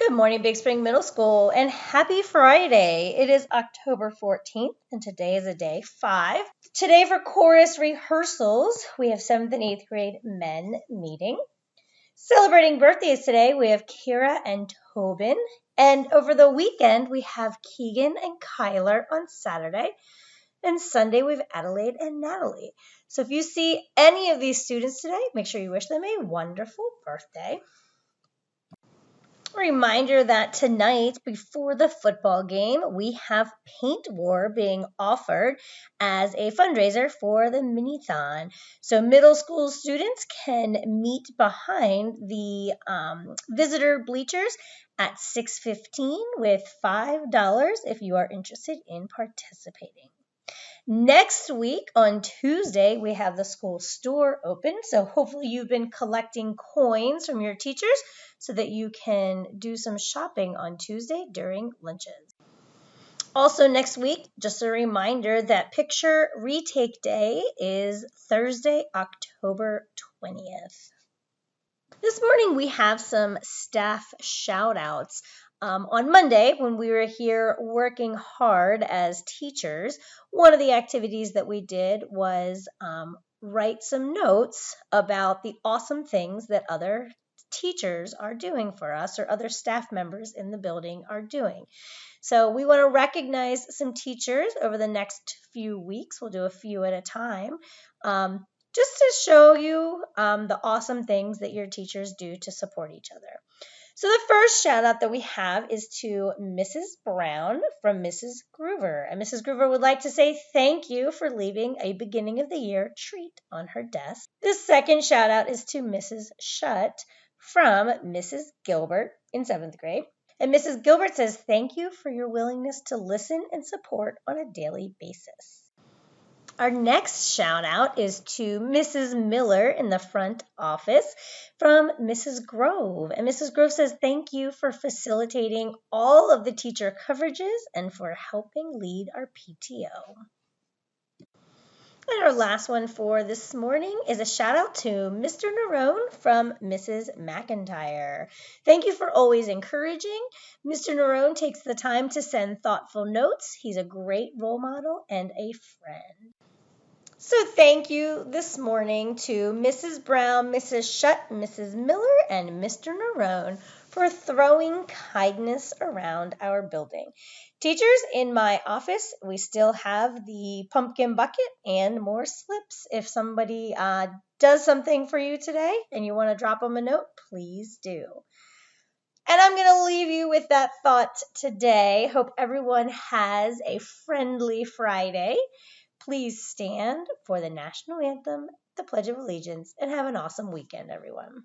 Good morning, Big Spring Middle School, and happy Friday. It is October 14th, and today is a day 5. Today for chorus rehearsals, we have 7th and 8th grade men meeting. Celebrating birthdays today, we have Kira and Tobin. And over the weekend, we have Keegan and Kyler on Saturday. And Sunday, we have Adelaide and Natalie. So if you see any of these students today, make sure you wish them a wonderful birthday. Reminder that tonight before the football game, we have Paint War being offered as a fundraiser for the mini-thon. So middle school students can meet behind the visitor bleachers at 6:15 with $5 if you are interested in participating. Next week on Tuesday, we have the school store open. So hopefully you've been collecting coins from your teachers so that you can do some shopping on Tuesday during lunches. Also next week, just a reminder that picture retake day is Thursday, October 20th. This morning we have some staff shout outs. On Monday, when we were here working hard as teachers, one of the activities that we did was write some notes about the awesome things that other teachers are doing for us or other staff members in the building are doing. So we want to recognize some teachers over the next few weeks. We'll do a few at a time. Just to show you the awesome things that your teachers do to support each other. So the first shout out that we have is to Mrs. Brown from Mrs. Groover. And Mrs. Groover would like to say thank you for leaving a beginning of the year treat on her desk. The second shout out is to Mrs. Shutt from Mrs. Gilbert in 7th grade. And Mrs. Gilbert says thank you for your willingness to listen and support on a daily basis. Our next shout out is to Mrs. Miller in the front office from Mrs. Grove. And Mrs. Grove says thank you for facilitating all of the teacher coverages and for helping lead our PTO. And our last one for this morning is a shout out to Mr. Nerone from Mrs. McIntyre. Thank you for always encouraging. Mr. Nerone takes the time to send thoughtful notes. He's a great role model and a friend. So thank you this morning to Mrs. Brown, Mrs. Shutt, Mrs. Miller, and Mr. Nerone for throwing kindness around our building. Teachers, in my office, we still have the pumpkin bucket and more slips. If somebody does something for you today and you want to drop them a note, please do. And I'm going to leave you with that thought today. Hope everyone has a friendly Friday. Please stand for the national anthem, the Pledge of Allegiance, and have an awesome weekend, everyone.